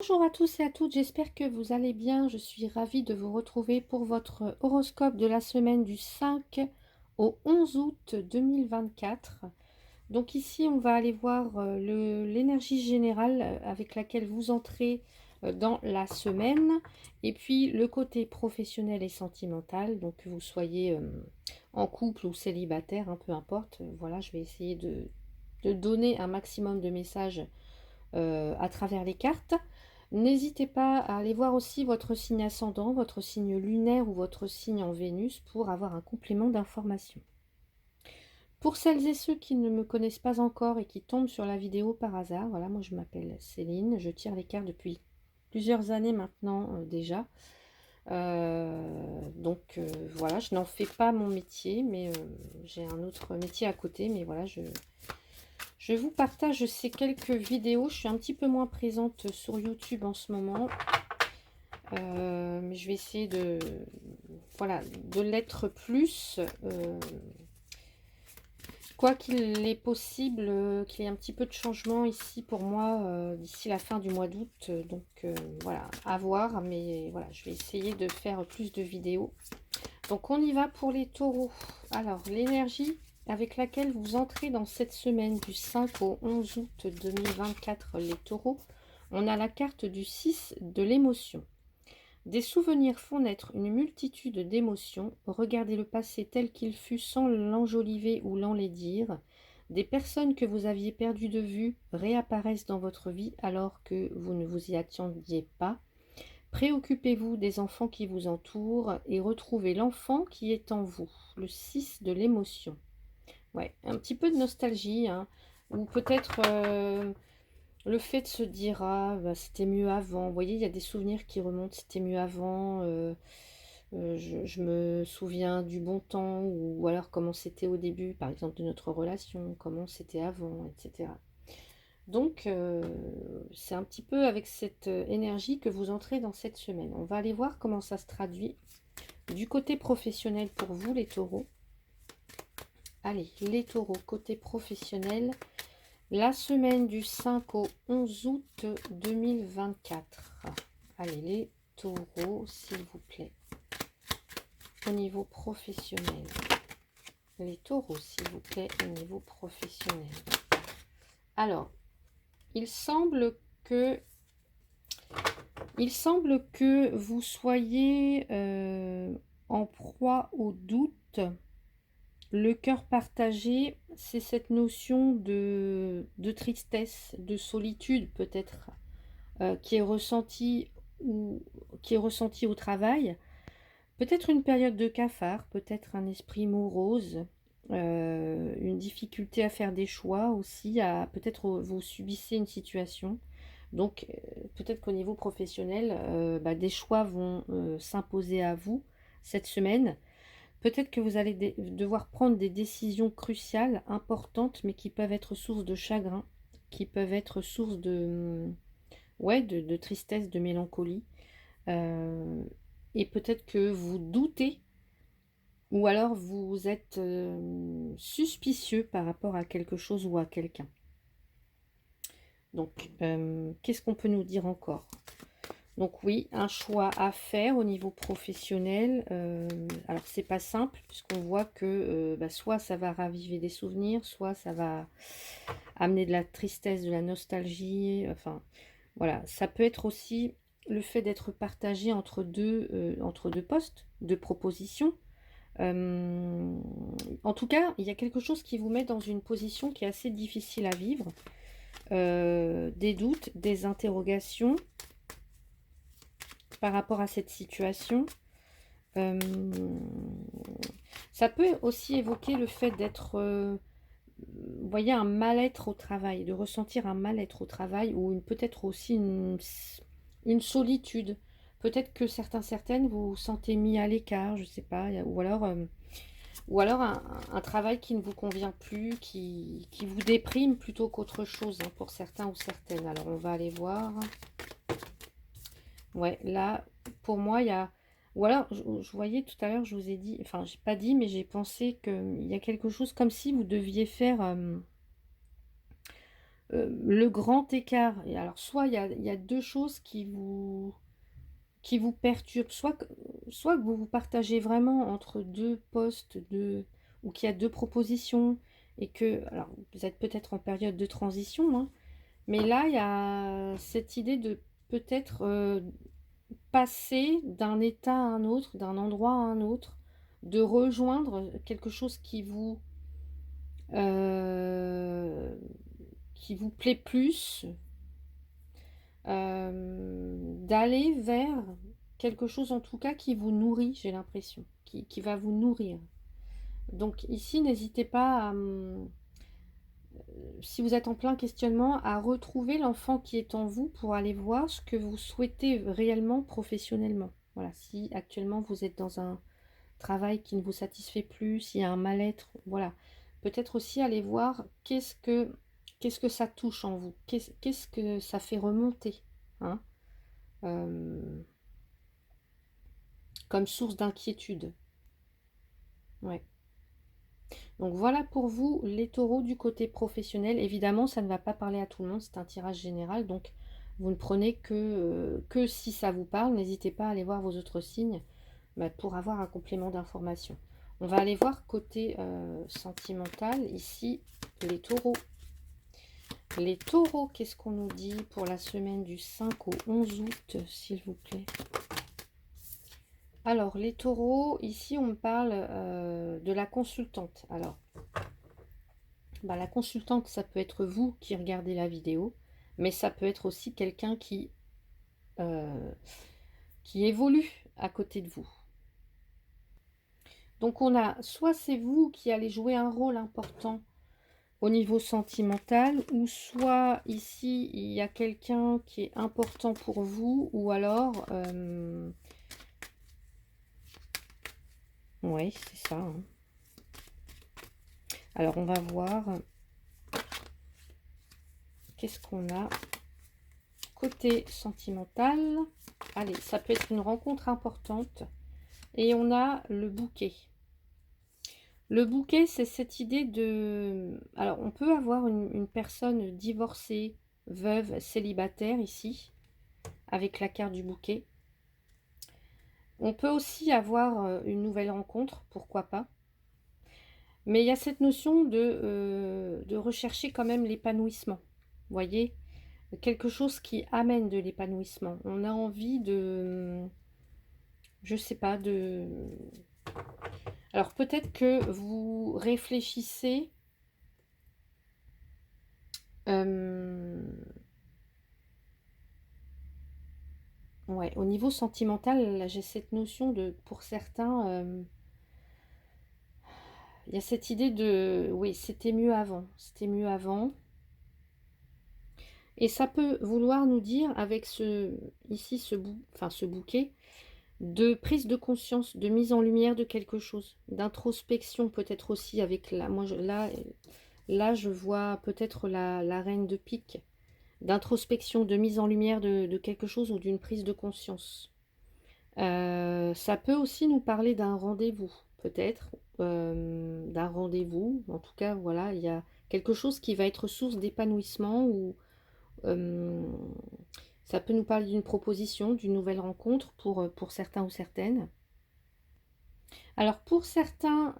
Bonjour à tous et à toutes, j'espère que vous allez bien. Je suis ravie de vous retrouver pour votre horoscope de la semaine du 5 au 11 août 2024. Donc ici, on va aller voir l'énergie générale avec laquelle vous entrez dans la semaine. Et puis le côté professionnel et sentimental, donc que vous soyez en couple ou célibataire, peu importe. Voilà, je vais essayer de donner un maximum de messages à travers les cartes. N'hésitez pas à aller voir aussi votre signe ascendant, votre signe lunaire ou votre signe en Vénus pour avoir un complément d'information. Pour celles et ceux qui ne me connaissent pas encore et qui tombent sur la vidéo par hasard, voilà, moi je m'appelle Céline, je tire les cartes depuis plusieurs années maintenant déjà. Voilà, je n'en fais pas mon métier, mais j'ai un autre métier à côté, mais voilà, je vous partage ces quelques vidéos. Je suis un petit peu moins présente sur YouTube en ce moment. Mais je vais essayer voilà, de l'être plus. Quoi qu'il est possible qu'il y ait un petit peu de changement ici pour moi d'ici la fin du mois d'août. Voilà, à voir. Mais voilà, je vais essayer de faire plus de vidéos. Donc on y va pour les taureaux. Alors l'énergie avec laquelle vous entrez dans cette semaine du 5 au 11 août 2024, les taureaux, on a la carte du 6 de l'émotion. Des souvenirs font naître une multitude d'émotions. Regardez le passé tel qu'il fut sans l'enjoliver ou l'enlaidir. Des personnes que vous aviez perdues de vue réapparaissent dans votre vie alors que vous ne vous y attendiez pas. Préoccupez-vous des enfants qui vous entourent et retrouvez l'enfant qui est en vous. Le 6 de l'émotion. Ouais, un petit peu de nostalgie, ou peut-être le fait de se dire ah bah, c'était mieux avant. Vous voyez, il y a des souvenirs qui remontent, c'était mieux avant. Je me souviens du bon temps, ou alors comment c'était au début, par exemple de notre relation, comment c'était avant, etc. Donc c'est un petit peu avec cette énergie que vous entrez dans cette semaine. On va aller voir comment ça se traduit du côté professionnel pour vous les taureaux. Allez, les taureaux, côté professionnel, la semaine du 5 au 11 août 2024. Allez, les taureaux, s'il vous plaît. Au niveau professionnel. Les taureaux, s'il vous plaît, au niveau professionnel. Alors, il semble que vous soyez en proie au doute. Le cœur partagé, c'est cette notion de tristesse, de solitude peut-être, qui est ressentie au travail. Peut-être une période de cafard, peut-être un esprit morose, une difficulté à faire des choix aussi, peut-être vous subissez une situation. Donc peut-être qu'au niveau professionnel, des choix vont s'imposer à vous cette semaine. Peut-être que vous allez devoir prendre des décisions cruciales, importantes, mais qui peuvent être source de chagrin, qui peuvent être source de tristesse, de mélancolie. Et peut-être que vous doutez, ou alors vous êtes suspicieux par rapport à quelque chose ou à quelqu'un. Donc, qu'est-ce qu'on peut nous dire encore ? Donc oui, un choix à faire au niveau professionnel. Alors c'est pas simple puisqu'on voit que soit ça va raviver des souvenirs, soit ça va amener de la tristesse, de la nostalgie. Enfin voilà, ça peut être aussi le fait d'être partagé entre deux postes, deux propositions. En tout cas, il y a quelque chose qui vous met dans une position qui est assez difficile à vivre. Des doutes, des interrogations par rapport à cette situation. Ça peut aussi évoquer le fait d'être, vous voyez, un mal-être au travail, de ressentir un mal-être au travail, ou peut-être aussi une solitude. Peut-être que certaines vous vous sentez mis à l'écart, je sais pas, ou alors un travail qui ne vous convient plus, qui vous déprime plutôt qu'autre chose, pour certains ou certaines. Alors on va aller voir. Ouais, là, pour moi, il y a... Ou alors, je voyais tout à l'heure, je vous ai dit... Enfin, j'ai pas dit, mais j'ai pensé qu'il y a quelque chose comme si vous deviez faire le grand écart. Et alors, soit il y a deux choses qui vous perturbent, soit que vous vous partagez vraiment entre deux postes, ou qu'il y a deux propositions, et que, alors, vous êtes peut-être en période de transition, hein, mais là, il y a cette idée de peut-être passer d'un état à un autre, d'un endroit à un autre, de rejoindre quelque chose euh, qui vous plaît plus, d'aller vers quelque chose en tout cas qui vous nourrit, j'ai l'impression, qui va vous nourrir. Donc ici, n'hésitez pas à, si vous êtes en plein questionnement, à retrouver l'enfant qui est en vous pour aller voir ce que vous souhaitez réellement professionnellement. Voilà, si actuellement vous êtes dans un travail qui ne vous satisfait plus, s'il y a un mal-être, voilà. Peut-être aussi aller voir qu'est-ce que ça touche en vous, qu'est-ce que ça fait remonter, hein, euh, comme source d'inquiétude. Ouais. Donc voilà pour vous les taureaux du côté professionnel. Évidemment, ça ne va pas parler à tout le monde, c'est un tirage général, donc vous ne prenez que si ça vous parle. N'hésitez pas à aller voir vos autres signes pour avoir un complément d'information. On va aller voir côté sentimental, ici, les taureaux. Les taureaux, qu'est-ce qu'on nous dit pour la semaine du 5 au 11 août, s'il vous plaît? Alors, les taureaux, ici, on me parle de la consultante. Alors, la consultante, ça peut être vous qui regardez la vidéo, mais ça peut être aussi quelqu'un euh, qui évolue à côté de vous. Donc, on a, soit c'est vous qui allez jouer un rôle important au niveau sentimental, ou soit ici, il y a quelqu'un qui est important pour vous, ou alors... oui, c'est ça. Hein. Alors, on va voir. Qu'est-ce qu'on a côté sentimental? Allez, ça peut être une rencontre importante. Et on a le bouquet. Le bouquet, c'est cette idée de... Alors, on peut avoir une personne divorcée, veuve, célibataire ici, avec la carte du bouquet. On peut aussi avoir une nouvelle rencontre, pourquoi pas. Mais il y a cette notion de rechercher quand même l'épanouissement. Vous voyez, quelque chose qui amène de l'épanouissement. On a envie de... Je sais pas, de... Alors peut-être que vous réfléchissez ouais, au niveau sentimental, j'ai cette notion de, pour certains, il y a cette idée de, oui, c'était mieux avant, c'était mieux avant. Et ça peut vouloir nous dire, avec ici, ce bouquet, de prise de conscience, de mise en lumière de quelque chose, d'introspection peut-être aussi avec là, je vois peut-être la reine de pique, d'introspection, de mise en lumière de quelque chose ou d'une prise de conscience. Ça peut aussi nous parler d'un rendez-vous, peut-être, d'un rendez-vous. En tout cas, voilà, il y a quelque chose qui va être source d'épanouissement ou euh, ça peut nous parler d'une proposition, d'une nouvelle rencontre pour certains ou certaines. Alors pour certains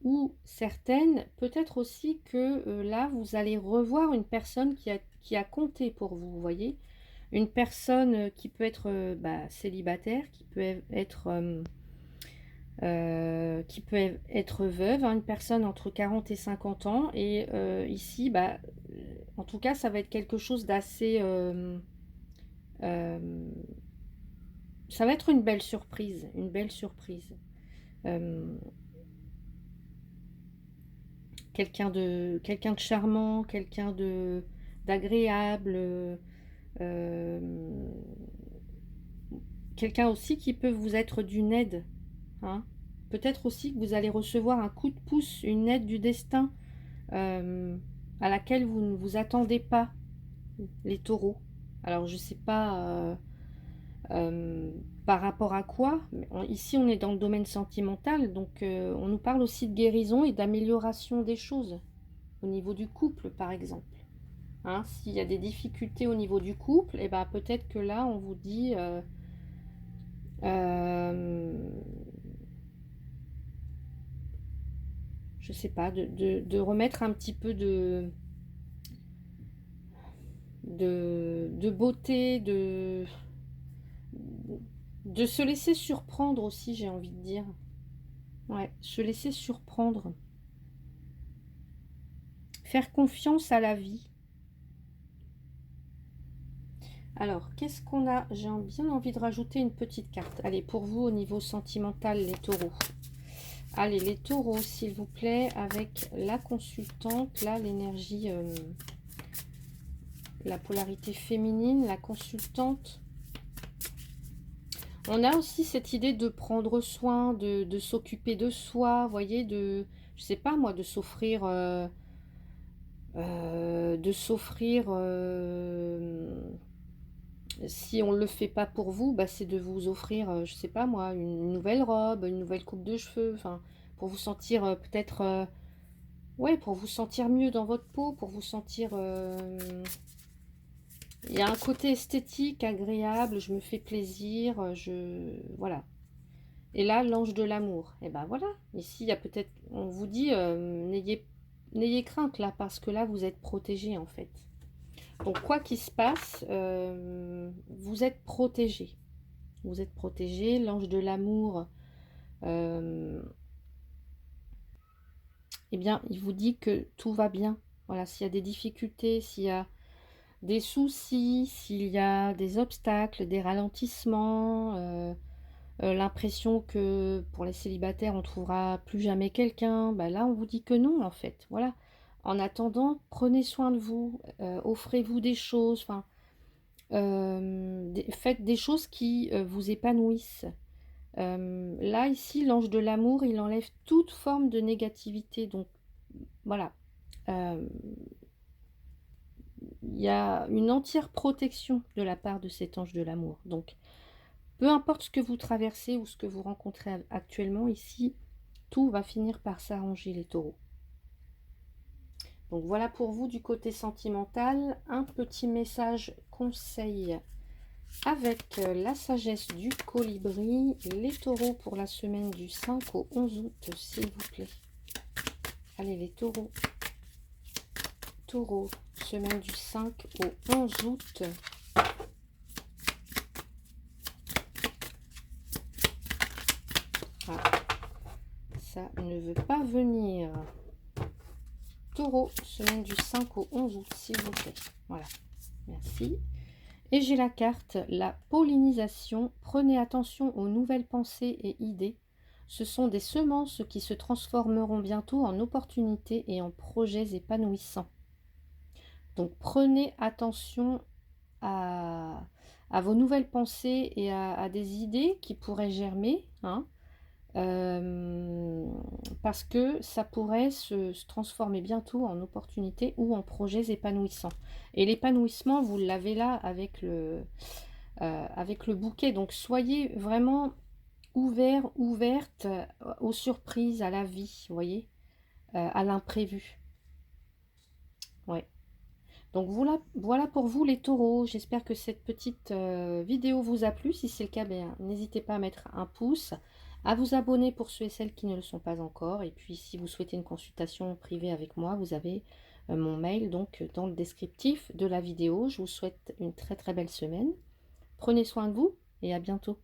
ou certaines, peut-être aussi que là, vous allez revoir une personne qui a compté pour vous, vous voyez. Une personne qui peut être célibataire, qui peut être veuve, hein, une personne entre 40 et 50 ans. Et ici, en tout cas, ça va être quelque chose d'assez... euh, ça va être une belle surprise, une belle surprise. Euh, quelqu'un de charmant, quelqu'un d'agréable, euh, quelqu'un aussi qui peut vous être d'une aide, hein. Peut-être aussi que vous allez recevoir un coup de pouce, une aide du destin euh, à laquelle vous ne vous attendez pas, les taureaux. Alors je sais pas euh, par rapport à quoi, mais ici on est dans le domaine sentimental, donc on nous parle aussi de guérison et d'amélioration des choses, au niveau du couple par exemple. Hein, s'il y a des difficultés au niveau du couple, et ben peut-être que là, on vous dit... je sais pas, de remettre un petit peu de beauté, de se laisser surprendre aussi, j'ai envie de dire. Ouais, se laisser surprendre. Faire confiance à la vie. Alors, qu'est-ce qu'on a? J'ai bien envie de rajouter une petite carte. Allez, pour vous, au niveau sentimental, les taureaux. Allez, les taureaux, s'il vous plaît, avec la consultante, là, l'énergie, la polarité féminine, la consultante. On a aussi cette idée de prendre soin, de s'occuper de soi, vous voyez, je sais pas moi, de s'offrir... si on ne le fait pas pour vous, bah, c'est de vous offrir, je sais pas moi, une nouvelle robe, une nouvelle coupe de cheveux, enfin, pour vous sentir peut-être, ouais, pour vous sentir mieux dans votre peau, pour vous sentir, il y a un côté esthétique, agréable, je me fais plaisir, voilà. Et là, l'ange de l'amour, et ben voilà, ici, il y a peut-être, on vous dit, n'ayez crainte là, parce que là, vous êtes protégé en fait. Donc, quoi qu'il se passe, vous êtes protégé. Vous êtes protégé. L'ange de l'amour, eh bien, il vous dit que tout va bien. Voilà, s'il y a des difficultés, s'il y a des soucis, s'il y a des obstacles, des ralentissements, l'impression que pour les célibataires, on trouvera plus jamais quelqu'un, bah là, on vous dit que non, en fait. Voilà. En attendant, prenez soin de vous, offrez-vous des choses, enfin, faites des choses qui vous épanouissent. Là, ici, l'ange de l'amour, il enlève toute forme de négativité. Donc, voilà. Il y a une entière protection de la part de cet ange de l'amour. Donc, peu importe ce que vous traversez ou ce que vous rencontrez actuellement, ici, tout va finir par s'arranger, les taureaux. Donc, voilà pour vous du côté sentimental. Un petit message conseil avec la sagesse du colibri, les taureaux pour la semaine du 5 au 11 août, s'il vous plaît. Allez, les taureaux. Taureau, semaine du 5 au 11 août. Ah, ça ne veut pas venir. Taureau, semaine du 5 au 11 août, s'il vous plaît. Voilà, merci. Et j'ai la carte, la pollinisation. Prenez attention aux nouvelles pensées et idées. Ce sont des semences qui se transformeront bientôt en opportunités et en projets épanouissants. Donc prenez attention à vos nouvelles pensées et à des idées qui pourraient germer, hein, parce que ça pourrait se transformer bientôt en opportunités ou en projets épanouissants. Et l'épanouissement, vous l'avez là avec le bouquet. Donc soyez vraiment ouverte aux surprises, à la vie, vous voyez, à l'imprévu. Ouais. Donc voilà pour vous les taureaux. J'espère que cette petite vidéo vous a plu. Si c'est le cas, n'hésitez pas à mettre un pouce, à vous abonner pour ceux et celles qui ne le sont pas encore. Et puis si vous souhaitez une consultation privée avec moi, vous avez mon mail donc dans le descriptif de la vidéo. Je vous souhaite une très très belle semaine. Prenez soin de vous et à bientôt.